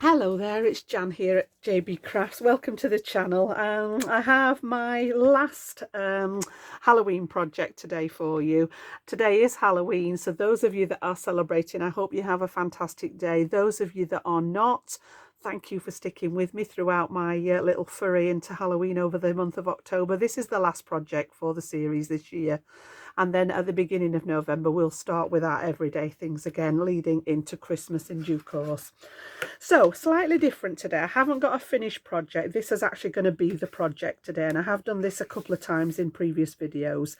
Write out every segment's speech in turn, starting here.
Hello there, it's Jan here at JB Crafts. Welcome to the channel. I have my last Halloween project today for you. Today is Halloween, so those of you that are celebrating, I hope you have a fantastic day. Those of you that are not, thank you for sticking with me throughout my little foray into Halloween over the month of October. This is the last project for the series this year. And then at the beginning of November, we'll start with our everyday things again, leading into Christmas in due course. So slightly different today. I haven't got a finished project. This is actually going to be the project today, and I have done this a couple of times in previous videos.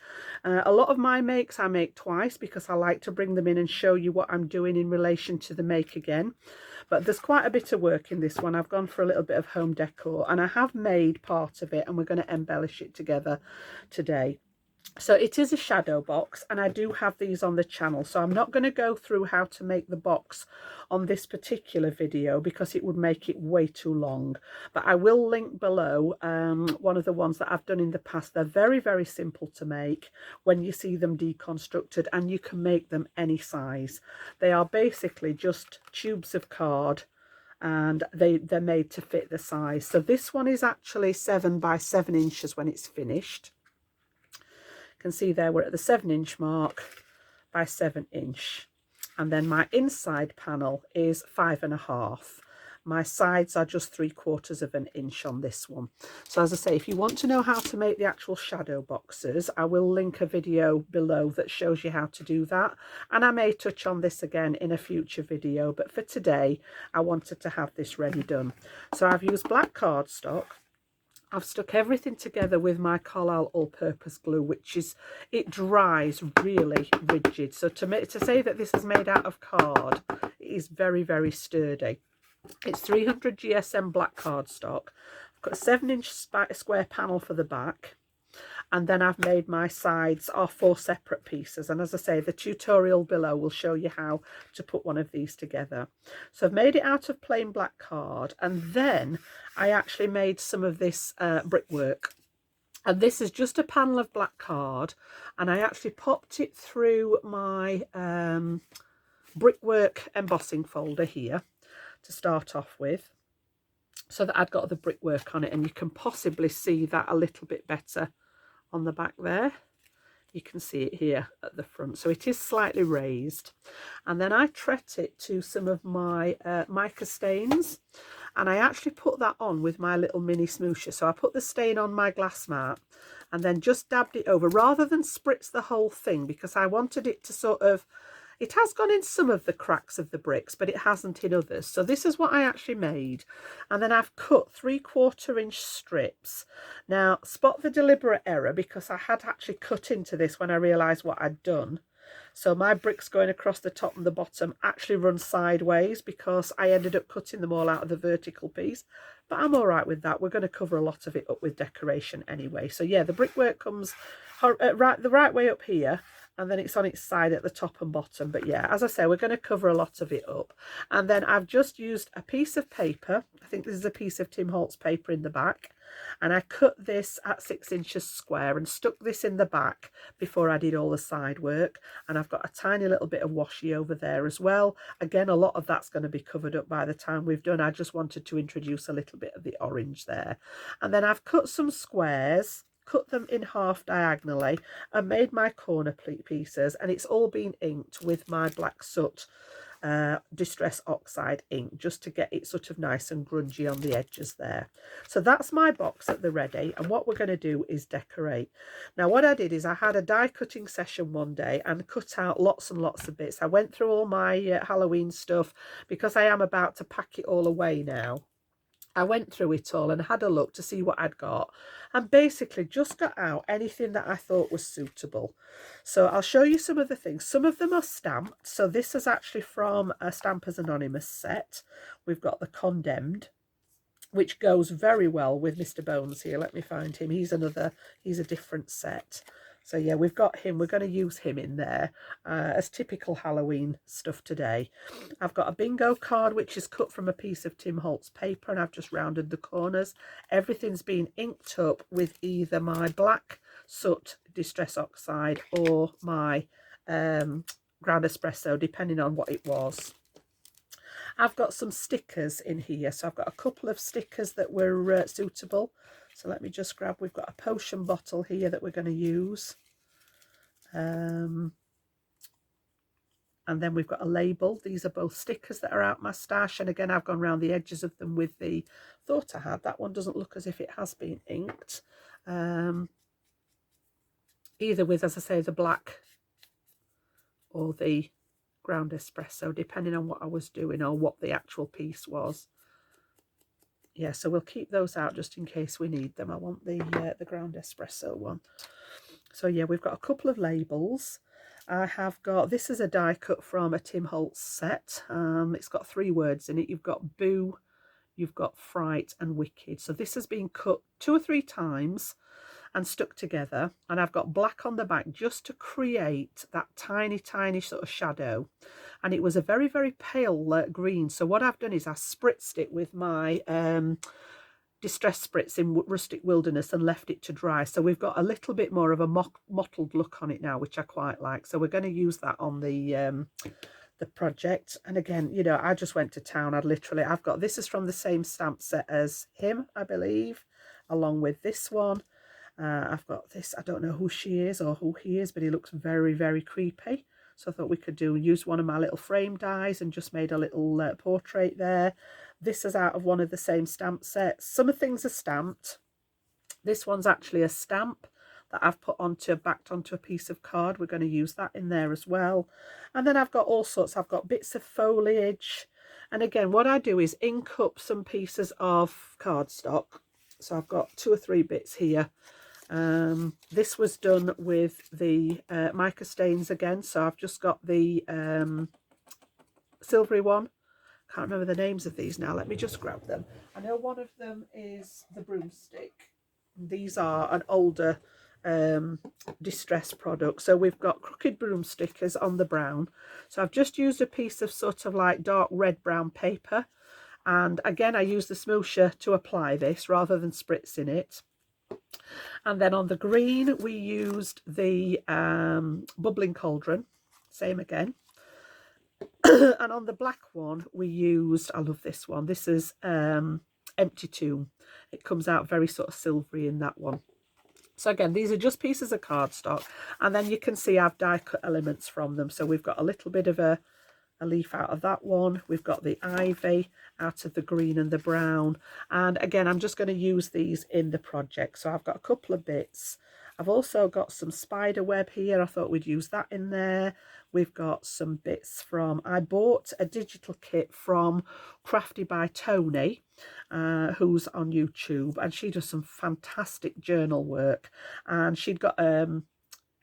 A lot of my makes I make twice because I like to bring them in and show you what I'm doing in relation to the make again. But there's quite a bit of work in this one. I've gone for a little bit of home decor, and I have made part of it, and we're going to embellish it together today. So it is a shadow box, and I do have these on the channel, so I'm not going to go through how to make the box on this particular video because it would make it way too long, but I will link below one of the ones that I've done in the past. They're very, very simple to make when you see them deconstructed, and you can make them any size. They are basically just tubes of card, and they're made to fit the size. So this one is actually 7 by 7 inches when it's finished. Can see there we're at the 7-inch mark by 7-inch, and then my inside panel is 5.5. My sides are just 3/4 of an inch on this one. So as I say, if you want to know how to make the actual shadow boxes, I will link a video below that shows you how to do that, and I may touch on this again in a future video, but for today I wanted to have this ready done. So I've used black cardstock. I've stuck everything together with my Carlisle all-purpose glue, which is, it dries really rigid. So to say that this is made out of card, it is very, very sturdy. It's 300 GSM black cardstock. I've got a 7-inch square panel for the back. And then I've made my sides are 4 separate pieces, and as I say, the tutorial below will show you how to put one of these together. So I've made it out of plain black card, and then I actually made some of this brickwork. And this is just a panel of black card, and I actually popped it through my brickwork embossing folder here to start off with, so that I'd got the brickwork on it, and you can possibly see that a little bit better on the back there. You can see it here at the front, so it is slightly raised. And then I tret it to some of my mica stains, and I actually put that on with my little mini smoosher. So I put the stain on my glass mat and then just dabbed it over rather than spritz the whole thing, because I wanted it to sort of, it has gone in some of the cracks of the bricks, but it hasn't in others. So this is what I actually made. And then I've cut 3/4 inch strips. Now, spot the deliberate error, because I had actually cut into this when I realised what I'd done. So my bricks going across the top and the bottom actually run sideways because I ended up cutting them all out of the vertical piece. But I'm all right with that. We're going to cover a lot of it up with decoration anyway. So yeah, the brickwork comes the right way up here, and then it's on its side at the top and bottom. But yeah, as I say, we're going to cover a lot of it up. And then I've just used a piece of paper. I think this is a piece of Tim Holtz paper in the back. And I cut this at 6 inches square and stuck this in the back before I did all the side work. And I've got a tiny little bit of washi over there as well. Again, a lot of that's going to be covered up by the time we've done. I just wanted to introduce a little bit of the orange there. And then I've cut some squares, cut them in half diagonally, and made my corner pieces, and it's all been inked with my black soot distress oxide ink, just to get it sort of nice and grungy on the edges there. So that's my box at the ready, and what we're going to do is decorate. Now what I did is I had a die cutting session one day and cut out lots and lots of bits. I went through all my Halloween stuff because I am about to pack it all away now. I went through it all and had a look to see what I'd got, and basically just got out anything that I thought was suitable. So I'll show you some of the things. Some of them are stamped. So this is actually from a Stampers Anonymous set. We've got the Condemned, which goes very well with Mr. Bones here. Let me find him. He's a different set. So yeah, we've got him. We're going to use him in there as typical Halloween stuff today. I've got a bingo card, which is cut from a piece of Tim Holtz paper, and I've just rounded the corners. Everything's been inked up with either my black soot distress oxide or my ground espresso, depending on what it was. I've got some stickers in here, so I've got a couple of stickers that were suitable. So let me just grab, we've got a potion bottle here that we're going to use. And then we've got a label. These are both stickers that are out my stash. And again, I've gone around the edges of them with the thought I had. That one doesn't look as if it has been inked. Either with, as I say, the black or the ground espresso, depending on what I was doing or what the actual piece was. Yeah, so we'll keep those out just in case we need them. I want the ground espresso one. So yeah, we've got a couple of labels. I have got, this is a die cut from a Tim Holtz set. It's got 3 words in it. You've got boo, you've got fright and wicked. So this has been cut 2 or 3 times and stuck together, and I've got black on the back just to create that tiny sort of shadow. And it was a very pale green, so what I've done is I spritzed it with my distress spritz in Rustic Wilderness and left it to dry. So we've got a little bit more of a mottled look on it now, which I quite like. So we're going to use that on the project. And again, you know, I just went to town. I've got, this is from the same stamp set as him, I believe, along with this one. I've got this, I don't know who she is or who he is, but he looks very creepy. So I thought we could use one of my little frame dies and just made a little portrait there. This is out of one of the same stamp sets. Some of the things are stamped. This one's actually a stamp that I've put backed onto a piece of card. We're going to use that in there as well. And then I've got all sorts. I've got bits of foliage. And again, what I do is ink up some pieces of cardstock. So I've got 2 or 3 bits here. This was done with the mica stains again, so I've just got the silvery one. Can't remember the names of these now. Let me just grab them. I know one of them is the broomstick. These are an older distress product. So we've got crooked broomstickers on the brown. So I've just used a piece of sort of like dark red brown paper, and again I use the smoosher to apply this rather than spritzing it. And then on the green, we used the bubbling cauldron, same again. And on the black one, we used, I love this one. This is Empty Tomb. It comes out very sort of silvery in that one. So again, these are just pieces of cardstock. And then you can see I've die cut elements from them. So we've got a little bit of a leaf out of that one. We've got the ivy out of the green and the brown. And again, I'm just going to use these in the project. So I've got a couple of bits. I've also got some spider web here. I thought we'd use that in there. We've got some bits from, I bought a digital kit from Crafty by Tony, who's on YouTube, and she does some fantastic journal work. And she'd got a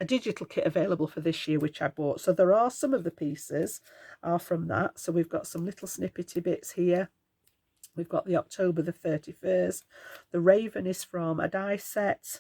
digital kit available for this year, which I bought. So there are some of the pieces are from that. So we've got some little snippety bits here. We've got the October the 31st. The Raven is from a die set.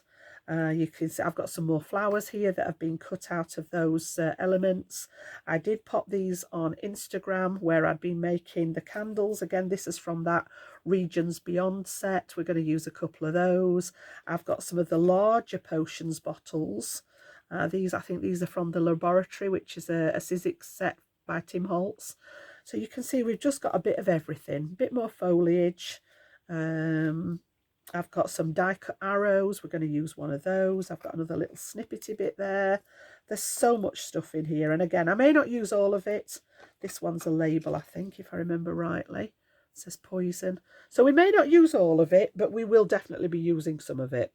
You can see I've got some more flowers here that have been cut out of those elements. I did pop these on Instagram where I'd been making the candles. Again, this is from that Regions Beyond set. We're going to use a couple of those. I've got some of the larger potions bottles. I think these are from the Laboratory, which is a Sizzix set by Tim Holtz. So you can see we've just got a bit of everything, a bit more foliage. I've got some die cut arrows. We're going to use one of those. I've got another little snippety bit there. There's so much stuff in here. And again, I may not use all of it. This one's a label, I think, if I remember rightly. It says poison. So we may not use all of it, but we will definitely be using some of it.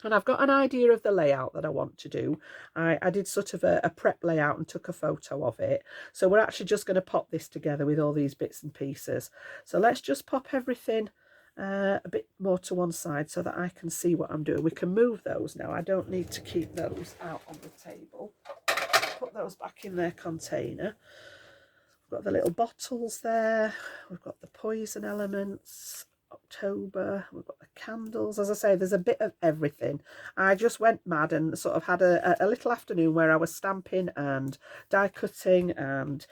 And I've got an idea of the layout that I want to do. I did sort of a prep layout and took a photo of it. So we're actually just going to pop this together with all these bits and pieces. So let's just pop everything a bit more to one side so that I can see what I'm doing. We can move those now. I don't need to keep those out on the table. Put those back in their container. We've got the little bottles there. We've got the poison elements. October, we've got the candles. As I say, there's a bit of everything. I just went mad and sort of had a little afternoon where I was stamping and die cutting and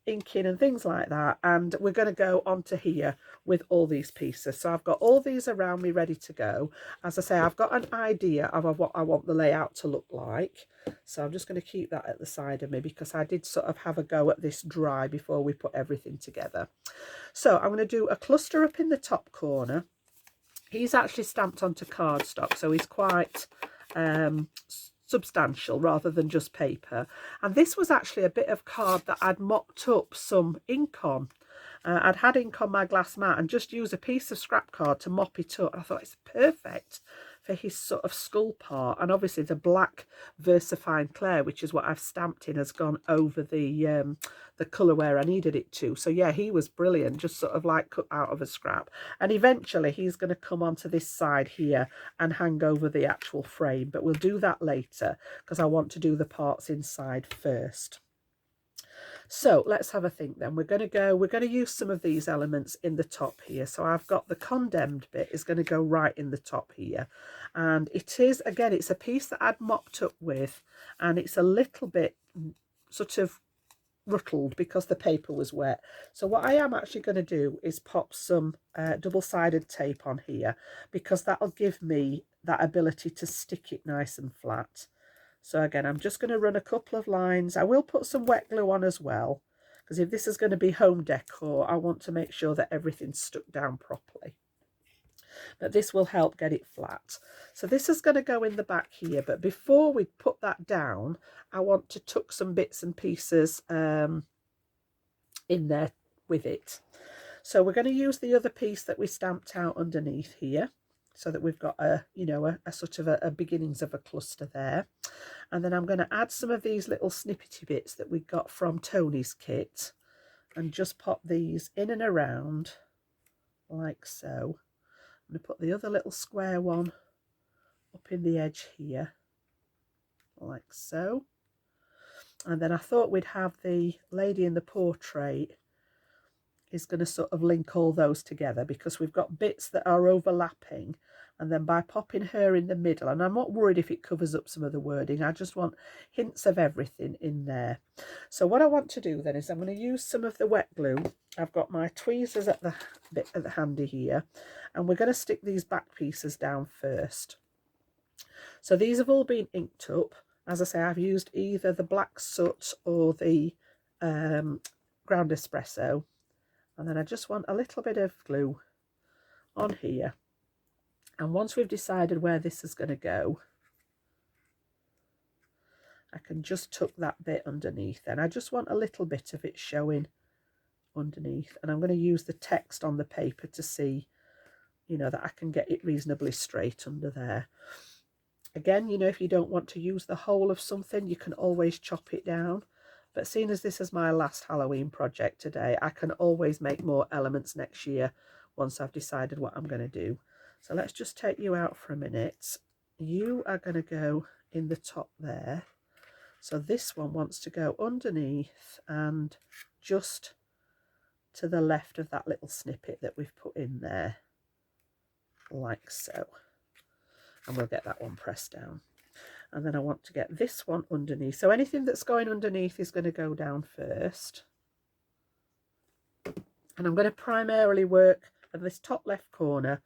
inking and things like that, and we're going to go onto here with all these pieces. So I've got all these around me ready to go. As I say, I've got an idea of what I want the layout to look like, so I'm just going to keep that at the side of me because I did sort of have a go at this dry before we put everything together. So I'm going to do a cluster up in the top corner. He's actually stamped onto cardstock, so he's quite substantial rather than just paper. And this was actually a bit of card that I'd mocked up some ink on. I'd had ink on my glass mat and just used a piece of scrap card to mop it up. I thought it's perfect for his sort of skull part, and obviously the black VersaFine Clair, which is what I've stamped in, has gone over the colour where I needed it to. So yeah, he was brilliant, just sort of like cut out of a scrap. And eventually he's going to come onto this side here and hang over the actual frame, but we'll do that later because I want to do the parts inside first. So let's have a think then. We're going to use some of these elements in the top here. So I've got the condemned bit is going to go right in the top here. And it is, again, it's a piece that I'd mopped up with, and it's a little bit sort of rutled because the paper was wet. So what I am actually going to do is pop some double-sided tape on here because that'll give me that ability to stick it nice and flat. So again, I'm just going to run a couple of lines. I will put some wet glue on as well, because if this is going to be home decor, I want to make sure that everything's stuck down properly. But this will help get it flat. So this is going to go in the back here, but before we put that down, I want to tuck some bits and pieces in there with it. So we're going to use the other piece that we stamped out underneath here, so that we've got a sort of a beginnings of a cluster there. And then I'm going to add some of these little snippety bits that we got from Tony's kit and just pop these in and around like so. I'm going to put the other little square one up in the edge here like so. And then I thought we'd have the lady in the portrait is going to sort of link all those together because we've got bits that are overlapping, and then by popping her in the middle, and I'm not worried if it covers up some of the wording, I just want hints of everything in there. So what I want to do then is I'm going to use some of the wet glue. I've got my tweezers at the bit at the handy here, and we're going to stick these back pieces down first. So these have all been inked up. As I say, I've used either the black soot or the ground espresso. And then I just want a little bit of glue on here. And once we've decided where this is going to go, I can just tuck that bit underneath. Then I just want a little bit of it showing underneath. And I'm going to use the text on the paper to see, that I can get it reasonably straight under there. Again, if you don't want to use the whole of something, you can always chop it down. But seeing as this is my last Halloween project today, I can always make more elements next year once I've decided what I'm going to do. So let's just take you out for a minute. You are going to go in the top there. So this one wants to go underneath and just to the left of that little snippet that we've put in there, like so. And we'll get that one pressed down. And then I want to get this one underneath. So anything that's going underneath is going to go down first. And I'm going to primarily work at this top left corner,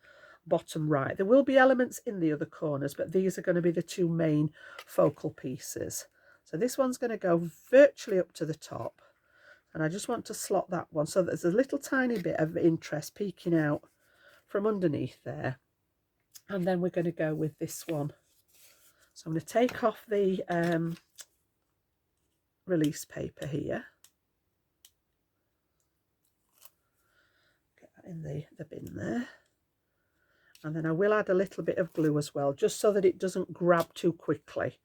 bottom right. There will be elements in the other corners, but these are going to be the two main focal pieces. So this one's going to go virtually up to the top. And I just want to slot that one so that there's a little tiny bit of interest peeking out from underneath there. And then we're going to go with this one. So I'm going to take off the release paper here. Get that in the bin there. And then I will add a little bit of glue as well, just so that it doesn't grab too quickly.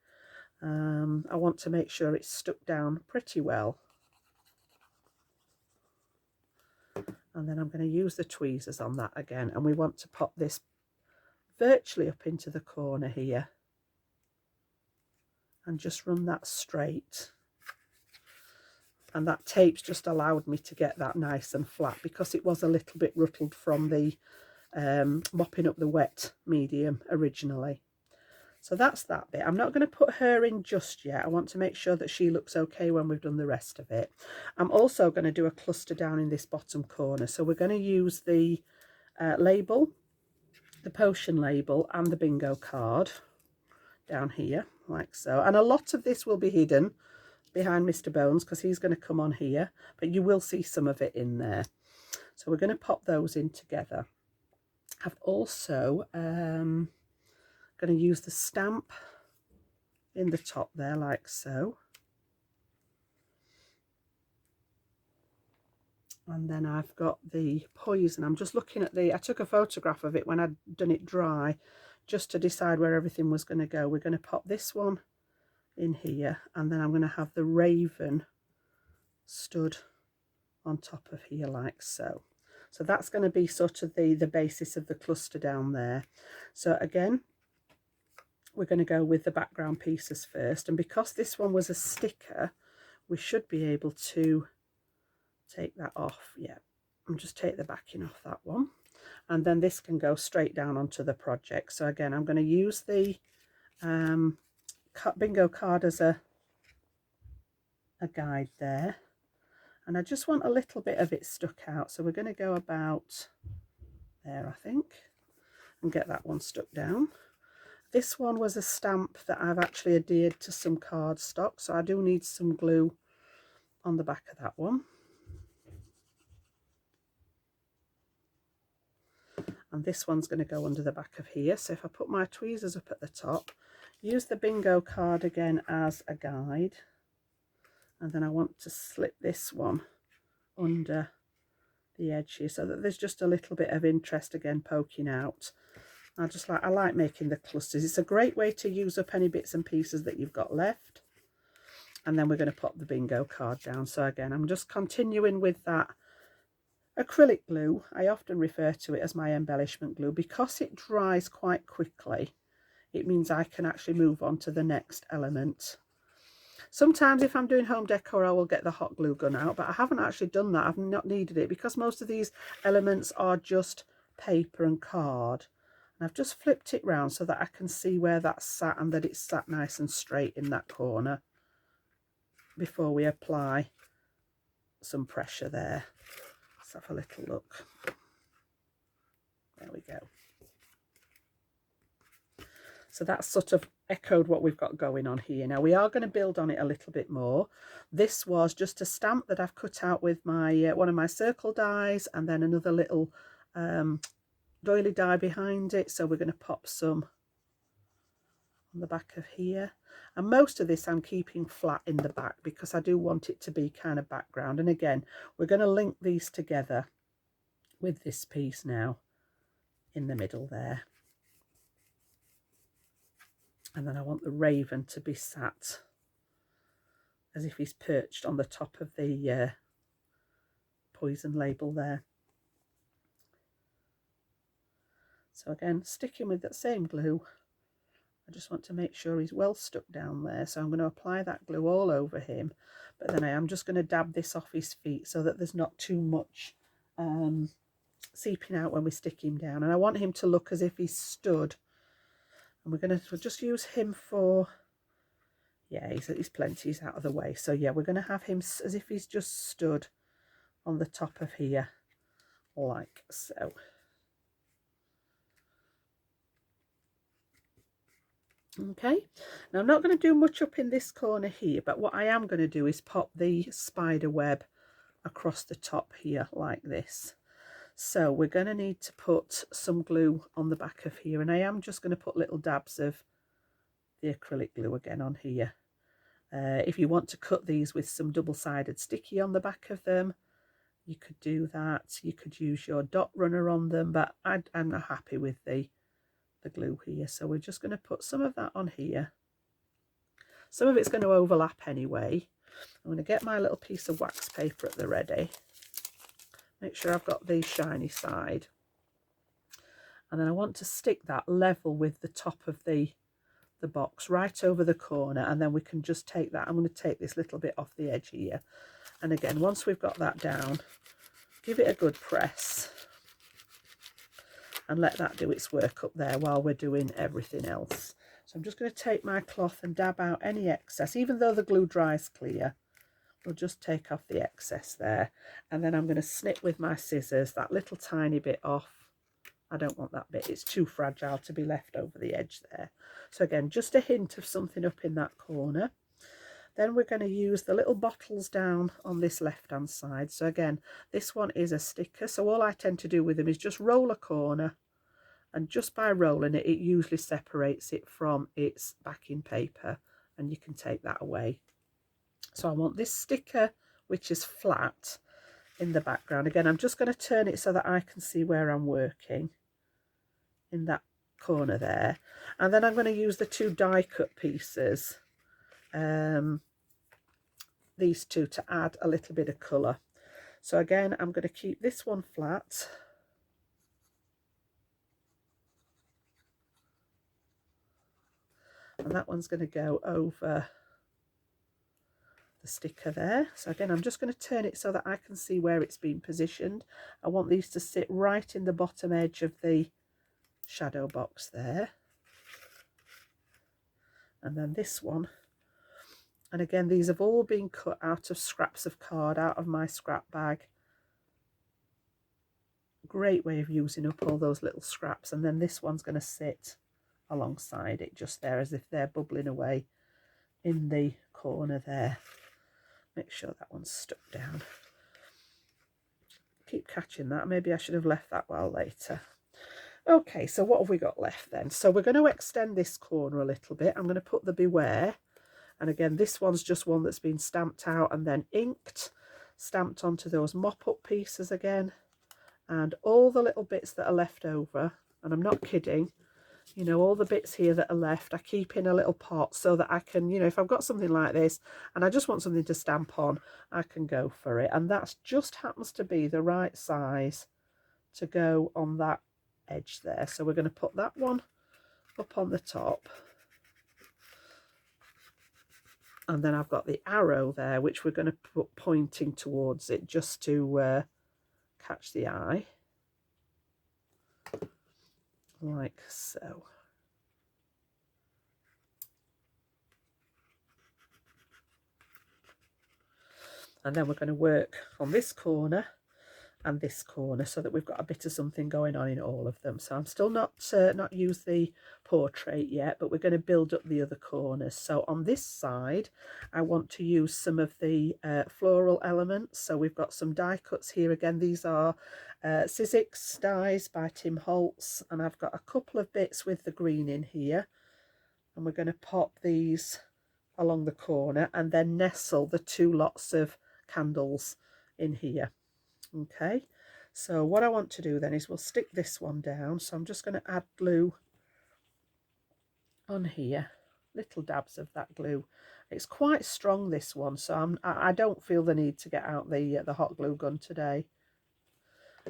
I want to make sure it's stuck down pretty well. And then I'm going to use the tweezers on that again. And we want to pop this virtually up into the corner here. And just run that straight. And that tape's just allowed me to get that nice and flat because it was a little bit rutled from the mopping up the wet medium originally. So that's that bit. I'm not going to put her in just yet. I want to make sure that she looks okay when we've done the rest of it. I'm also going to do a cluster down in this bottom corner. So we're going to use the label, the potion label, and the bingo card down here, like so. And a lot of this will be hidden behind Mr. Bones because he's going to come on here, but you will see some of it in there. So we're going to pop those in together. I've also going to use the stamp in the top there, like so. And then I've got the poison. I'm just looking at I took a photograph of it when I'd done it dry, just to decide where everything was going to go. We're going to pop this one in here, and then I'm going to have the raven stood on top of here, like so. So that's going to be sort of the basis of the cluster down there. So again, we're going to go with the background pieces first, and because this one was a sticker, we should be able to take that off. Yeah, and just take the backing off that one, and then this can go straight down onto the project. So again, I'm going to use the bingo card as a guide there, and I just want a little bit of it stuck out, so we're going to go about there, I think, and get that one stuck down. This one was a stamp that I've actually adhered to some cardstock, so I do need some glue on the back of that one. And this one's going to go under the back of here. So if I put my tweezers up at the top, use the bingo card again as a guide, and then I want to slip this one under the edge here so that there's just a little bit of interest again poking out. I like making the clusters. It's a great way to use up any bits and pieces that you've got left. And then we're going to pop the bingo card down. So again, I'm just continuing with that acrylic glue. I often refer to it as my embellishment glue because it dries quite quickly. It means I can actually move on to the next element. Sometimes if I'm doing home decor, I will get the hot glue gun out, but I haven't actually done that. I've not needed it because most of these elements are just paper and card. And I've just flipped it round so that I can see where that's sat and that it's sat nice and straight in that corner before we apply some pressure there. Let's have a little look. There we go. So that's sort of echoed what we've got going on here. Now we are going to build on it a little bit more. This was just a stamp that I've cut out with my one of my circle dies, and then another little doily die behind it. So we're going to pop some on the back of here, and most of this I'm keeping flat in the back because I do want it to be kind of background. And again, we're going to link these together with this piece now in the middle there. And then I want the raven to be sat as if he's perched on the top of the poison label there. So again, sticking with that same glue, I just want to make sure he's well stuck down there. So I'm going to apply that glue all over him, but then I am just going to dab this off his feet so that there's not too much seeping out when we stick him down. And I want him to look as if he's stood. And we'll just use him for, yeah, he's plenty, he's out of the way. So yeah, we're going to have him as if he's just stood on the top of here, like so. Okay, now I'm not going to do much up in this corner here, but what I am going to do is pop the spider web across the top here like this. So we're going to need to put some glue on the back of here, and I am just going to put little dabs of the acrylic glue again on here. If you want to cut these with some double-sided sticky on the back of them, you could do that. You could use your dot runner on them, but I'm not happy with the glue here, so we're just going to put some of that on here. Some of it's going to overlap anyway. I'm going to get my little piece of wax paper at the ready. Make sure I've got the shiny side, and then I want to stick that level with the top of the box right over the corner, and then we can just take that. I'm going to take this little bit off the edge here, and again, once we've got that down, give it a good press and let that do its work up there while we're doing everything else. So I'm just going to take my cloth and dab out any excess, even though the glue dries clear. We'll just take off the excess there, and then I'm going to snip with my scissors that little tiny bit off. I don't want that bit, it's too fragile to be left over the edge there. So again, just a hint of something up in that corner. Then we're going to use the little bottles down on this left hand side. So again, this one is a sticker, so all I tend to do with them is just roll a corner, and just by rolling it, it usually separates it from its backing paper, and you can take that away. So I want this sticker, which is flat, in the background. Again, I'm just going to turn it so that I can see where I'm working in that corner there. And then I'm going to use the two die cut pieces, these two, to add a little bit of colour. So again, I'm going to keep this one flat. And that one's going to go over the sticker there. So again, I'm just going to turn it so that I can see where it's been positioned. I want these to sit right in the bottom edge of the shadow box there. And then this one, and again, these have all been cut out of scraps of card, out of my scrap bag. Great way of using up all those little scraps. And then this one's going to sit alongside it, just there, as if they're bubbling away in the corner there. Make sure that one's stuck down. Keep catching that. Maybe I should have left that while later. Okay, so what have we got left then? So we're going to extend this corner a little bit. I'm going to put the Beware. And again, this one's just one that's been stamped out and then inked, stamped onto those mop-up pieces again. And all the little bits that are left over, and I'm not kidding, you know, all the bits here that are left, I keep in a little pot so that I can, you know, if I've got something like this and I just want something to stamp on, I can go for it. And that just happens to be the right size to go on that edge there. So we're going to put that one up on the top. And then I've got the arrow there, which we're going to put pointing towards it, just to catch the eye. Like so. And then we're going to work on this corner and this corner so that we've got a bit of something going on in all of them. So I'm still not used the portrait yet, but we're going to build up the other corners. So on this side, I want to use some of the floral elements. So we've got some die cuts here. Again, these are Sizzix dies by Tim Holtz, and I've got a couple of bits with the green in here, and we're going to pop these along the corner and then nestle the two lots of candles in here. Okay, so what I want to do then is we'll stick this one down. So I'm just going to add glue on here, little dabs of that glue. It's quite strong, this one, so I don't feel the need to get out the hot glue gun today.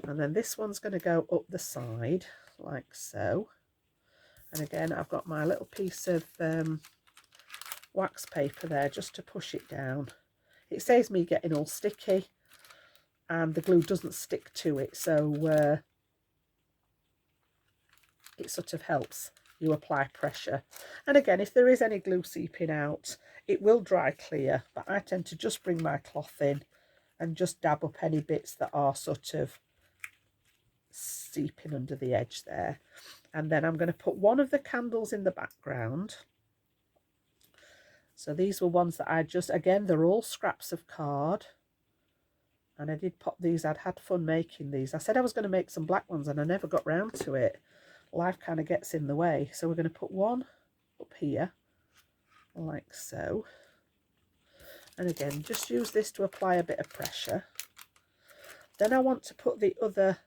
And then this one's going to go up the side like so. And again, I've got my little piece of wax paper there just to push it down. It saves me getting all sticky, and the glue doesn't stick to it, so it sort of helps you apply pressure. And again, if there is any glue seeping out, it will dry clear, but I tend to just bring my cloth in and just dab up any bits that are sort of seeping under the edge there. And then I'm going to put one of the candles in the background. So these were ones that I just, again, they're all scraps of card. And I did pop these. I'd had fun making these. I said I was going to make some black ones and I never got round to it. Life kind of gets in the way. So we're going to put one up here, like so. And again, just use this to apply a bit of pressure. Then I want to put the other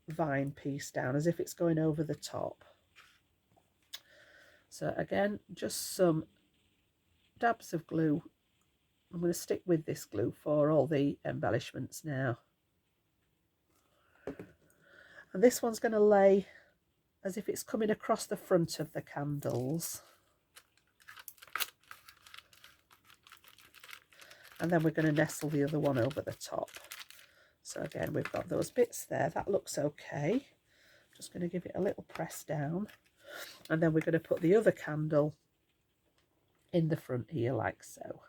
vine piece down as if it's going over the top. So again, just some dabs of glue. I'm going to stick with this glue for all the embellishments now. And this one's going to lay as if it's coming across the front of the candles. And then we're going to nestle the other one over the top. So again, we've got those bits there. That looks okay. Just going to give it a little press down. And then we're going to put the other candle in the front here like so.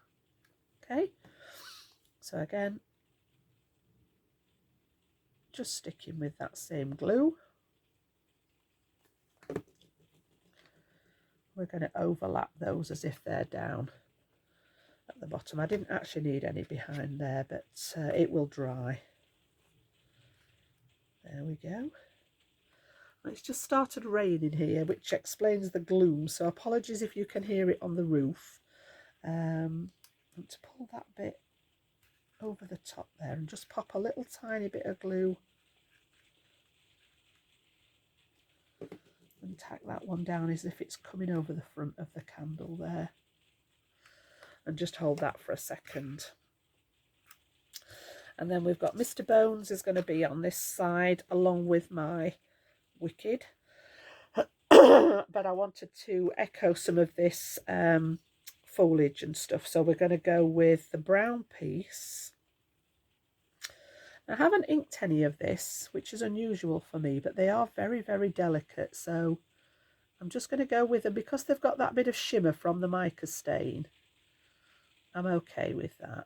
Okay, so again, just sticking with that same glue. We're going to overlap those as if they're down at the bottom. I didn't actually need any behind there, but it will dry. There we go. It's just started raining here, which explains the gloom, so apologies if you can hear it on the roof. And to pull that bit over the top there and just pop a little tiny bit of glue and tack that one down as if it's coming over the front of the candle there, and just hold that for a second. And then we've got Mr. Bones is going to be on this side along with my Wicked. But I wanted to echo some of this foliage and stuff, so we're going to go with the brown piece. I haven't inked any of this, which is unusual for me, but they are very, very delicate, so I'm just going to go with them because they've got that bit of shimmer from the mica stain. I'm okay with that.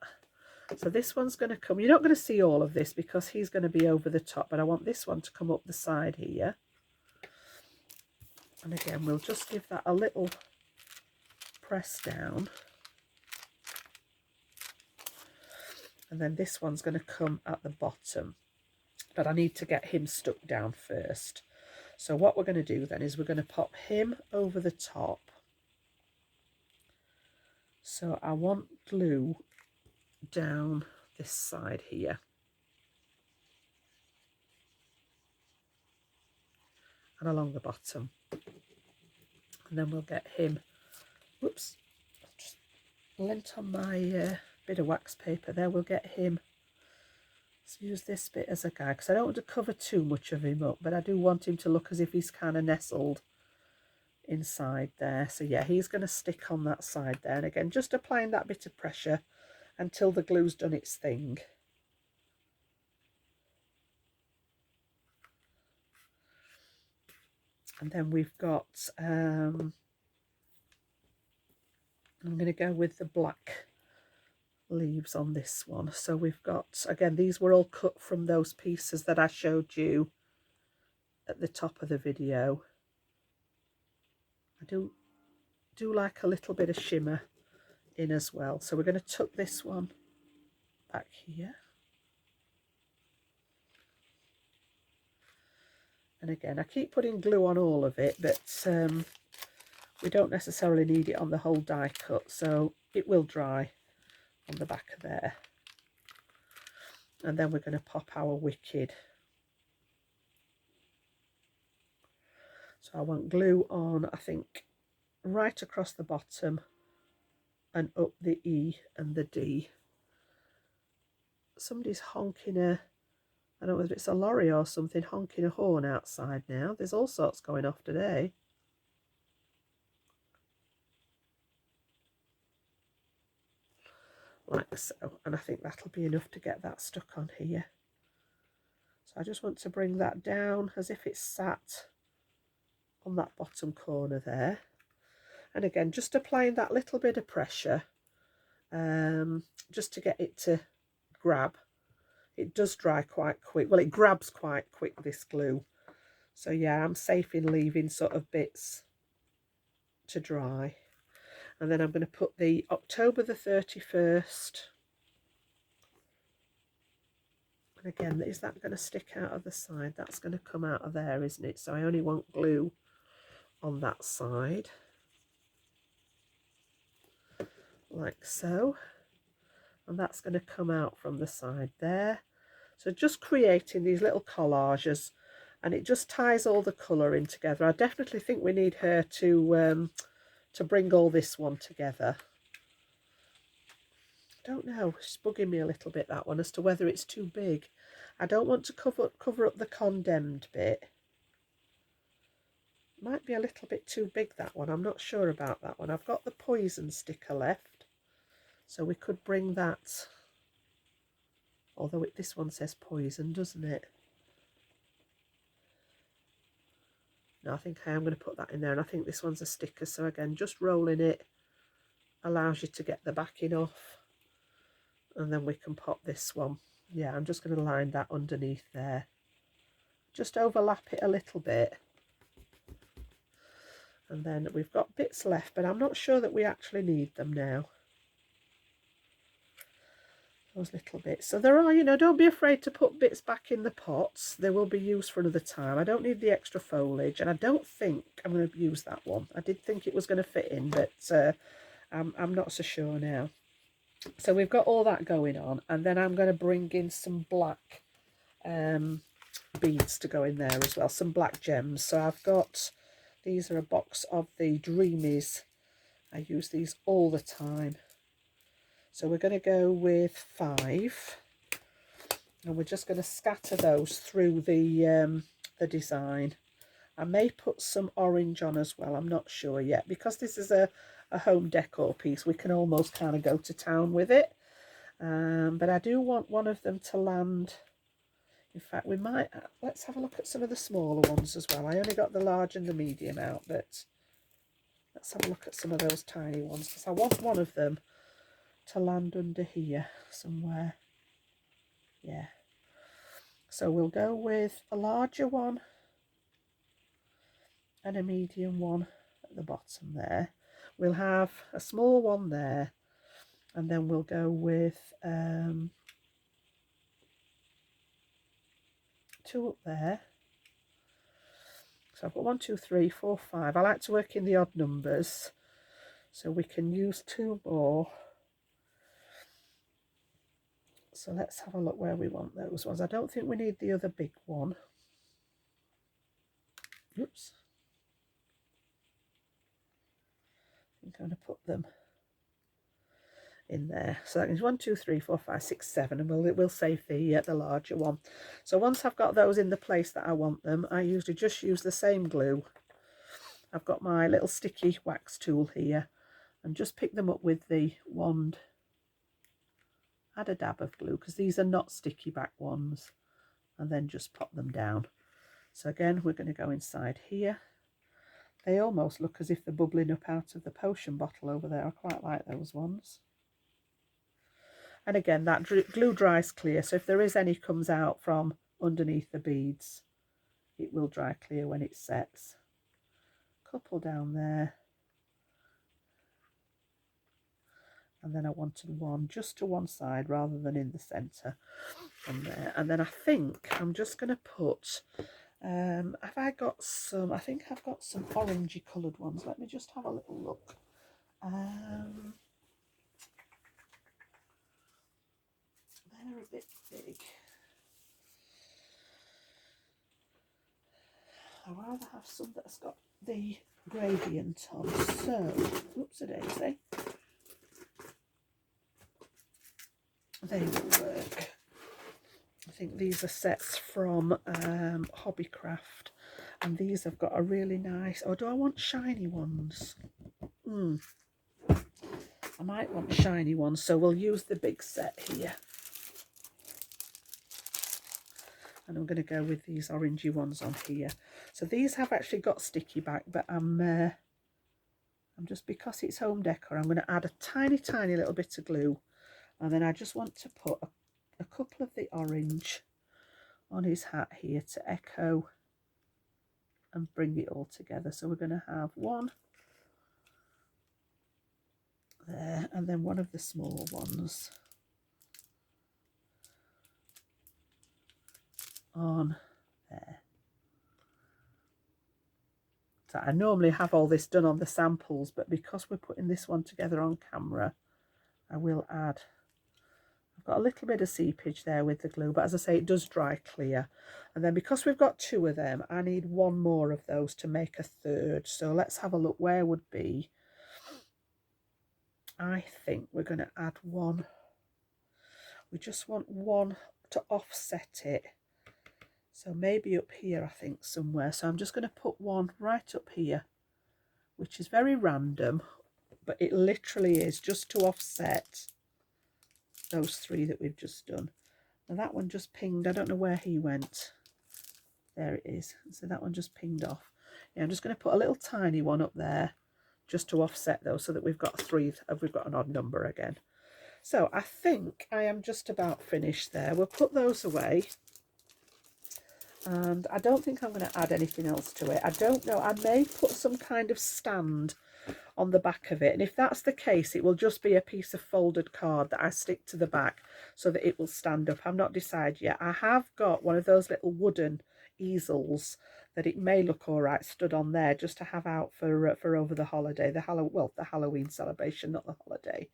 So this one's going to come, you're not going to see all of this because he's going to be over the top, but I want this one to come up the side here. And again, we'll just give that a little press down. And then this one's going to come at the bottom, but I need to get him stuck down first. So what we're going to do then is we're going to pop him over the top. So I want glue down this side here. And along the bottom. And then we'll get him, whoops, just lent on my bit of wax paper there, we'll get him, let's use this bit as a guide, because I don't want to cover too much of him up, but I do want him to look as if he's kind of nestled inside there. So yeah, he's going to stick on that side there, and again, just applying that bit of pressure until the glue's done its thing. And then we've got, I'm going to go with the black leaves on this one. So we've got, again, these were all cut from those pieces that I showed you at the top of the video. I do like a little bit of shimmer in as well. So we're going to tuck this one back here. And again, I keep putting glue on all of it, but we don't necessarily need it on the whole die cut, so it will dry on the back of there. And then we're going to pop our Wicked. So I want glue on, I think, right across the bottom and up the E and the D. Somebody's honking I don't know whether it's a lorry or something, honking a horn outside now. There's all sorts going off today. Like so. And I think that'll be enough to get that stuck on here. So I just want to bring that down as if it's sat on that bottom corner there. And again, just applying that little bit of pressure just to get it to grab. It does dry quite quick. Well, it grabs quite quick, this glue. So yeah, I'm safe in leaving sort of bits to dry. And then I'm going to put the October the 31st. And again, is that going to stick out of the side? That's going to come out of there, isn't it? So I only want glue on that side. Like so. And that's going to come out from the side there. So just creating these little collages, and it just ties all the colour in together. I definitely think we need her to bring all this one together. I don't know, it's bugging me a little bit, that one, as to whether it's too big. I don't want to cover up the condemned bit. Might be a little bit too big, that one. I'm not sure about that one. I've got the poison sticker left, so we could bring that. Although this one says poison, doesn't it? No, I think I am going to put that in there. And I think this one's a sticker. So again, just rolling it allows you to get the backing off. And then we can pop this one. Yeah, I'm just going to line that underneath there. Just overlap it a little bit. And then we've got bits left, but I'm not sure that we actually need them now. Those little bits. So there are, you know, don't be afraid to put bits back in the pots. They will be used for another time. I don't need the extra foliage, and I don't think I'm going to use that one. I did think it was going to fit in, but I'm not so sure now. So we've got all that going on, and then I'm going to bring in some black beads to go in there as well, some black gems. So I've got, these are a box of the Dreamies. I use these all the time. So we're going to go with 5, and we're just going to scatter those through the design. I may put some orange on as well, I'm not sure yet. Because this is a home decor piece, we can almost kind of go to town with it. But I do want one of them to land. In fact, we might, let's have a look at some of the smaller ones as well. I only got the large and the medium out, but let's have a look at some of those tiny ones, because I want one of them to land under here somewhere. Yeah. So we'll go with a larger one and a medium one at the bottom there. We'll have a small one there, and then we'll go with 2 up there. So I've got 1, 2, 3, 4, 5. I like to work in the odd numbers, so we can use 2 more. So let's have a look where we want those ones. I don't think we need the other big one. Oops. I think I'm going to put them in there. So that means 1, 2, 3, 4, 5, 6, 7, and we'll save the larger one. So once I've got those in the place that I want them, I usually just use the same glue. I've got my little sticky wax tool here, and just pick them up with the wand. Add a dab of glue, because these are not sticky back ones, and then just pop them down. So again, we're going to go inside here. They almost look as if they're bubbling up out of the potion bottle over there. I quite like those ones. And again, that glue dries clear, so if there is any comes out from underneath the beads, it will dry clear when it sets. Couple down there. And then I wanted one just to one side rather than in the centre on there. And then I think I'm just going to put, have I got some, I think I've got some orangey coloured ones. Let me just have a little look. They're a bit big. I'd rather have some that's got the gradient on. So, oops-a-daisy. They will work. I think these are sets from Hobbycraft, and these have got a really nice, or do I want shiny ones? I might want shiny ones, so we'll use the big set here. And I'm going to go with these orangey ones on here. So these have actually got sticky back, but I'm just, because it's home decor, I'm going to add a tiny little bit of glue. And then I just want to put a couple of the orange on his hat here to echo and bring it all together. So we're going to have one there, and then one of the small ones on there. So I normally have all this done on the samples, but because we're putting this one together on camera, I will add, I've got a little bit of seepage there with the glue, but as I say, it does dry clear. And then because we've got 2 of them, I need 1 more of those to make a third. So let's have a look where would be. I think we're going to add 1. We just want 1 to offset it. So maybe up here, I think, somewhere. So I'm just going to put 1 right up here, which is very random, but it literally is just to offset those 3 that we've just done. Now that one just pinged. I don't know where he went. There it is. So that one just pinged off. Yeah, I'm just going to put a little tiny one up there just to offset those, so that we've got we've got an odd number again. So I think I am just about finished there. We'll put those away. And I don't think I'm going to add anything else to it. I don't know. I may put some kind of stand on the back of it. And if that's the case, it will just be a piece of folded card that I stick to the back so that it will stand up. I'm not decided yet. I have got one of those little wooden easels that it may look all right stood on there, just to have out for over the holiday, the Halloween celebration, not the holiday.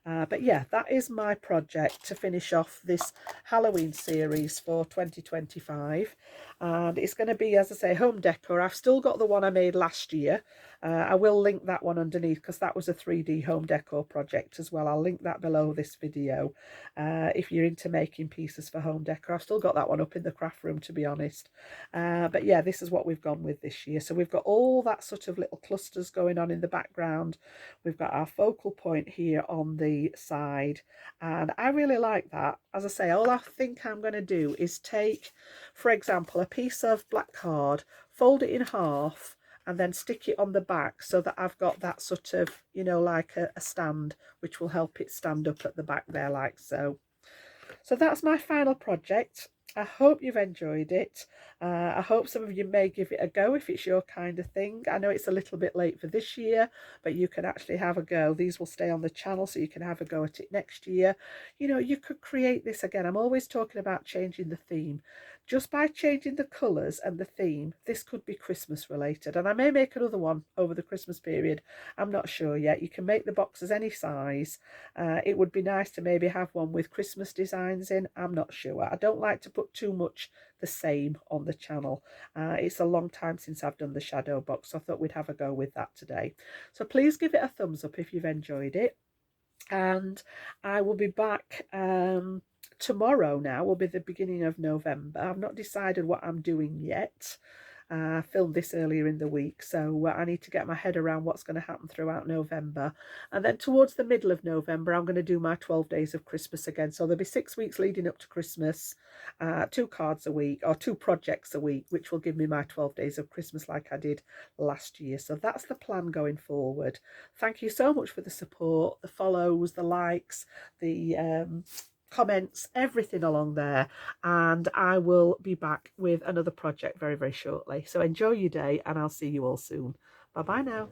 But yeah, that is my project to finish off this Halloween series for 2025. And it's going to be, as I say, home decor. I've still got the one I made last year. I will link that one underneath, because that was a 3D home decor project as well. I'll link that below this video if you're into making pieces for home decor. I've still got that one up in the craft room, to be honest. But yeah, this is what we've gone with this year. So we've got all that sort of little clusters going on in the background. We've got our focal point here on the side, and I really like that. As I say, all I think I'm going to do is take, for example, a piece of black card, fold it in half, and then stick it on the back, so that I've got that sort of, you know, like a stand, which will help it stand up at the back there, like so. So that's my final project. I hope you've enjoyed it. I hope some of you may give it a go if it's your kind of thing. I know it's a little bit late for this year, but you can actually have a go. These will stay on the channel, so you can have a go at it next year. You know, you could create this again. I'm always talking about changing the theme. Just by changing the colours and the theme, this could be Christmas related. And I may make another one over the Christmas period. I'm not sure yet. You can make the boxes any size. It would be nice to maybe have one with Christmas designs in. I'm not sure. I don't like to put too much the same on the channel. It's a long time since I've done the shadow box, so I thought we'd have a go with that today. So please give it a thumbs up if you've enjoyed it. And I will be back tomorrow. Now will be the beginning of November. I've not decided what I'm doing yet. I filmed this earlier in the week, so I need to get my head around what's going to happen throughout November. And then towards the middle of November, I'm going to do my 12 days of Christmas again. So there'll be 6 weeks leading up to Christmas, 2 cards a week, or 2 projects a week, which will give me my 12 days of Christmas like I did last year. So that's the plan going forward. Thank you so much for the support, the follows, the likes, the comments, everything along there, and I will be back with another project very, very shortly. So enjoy your day, and I'll see you all soon. Bye bye now.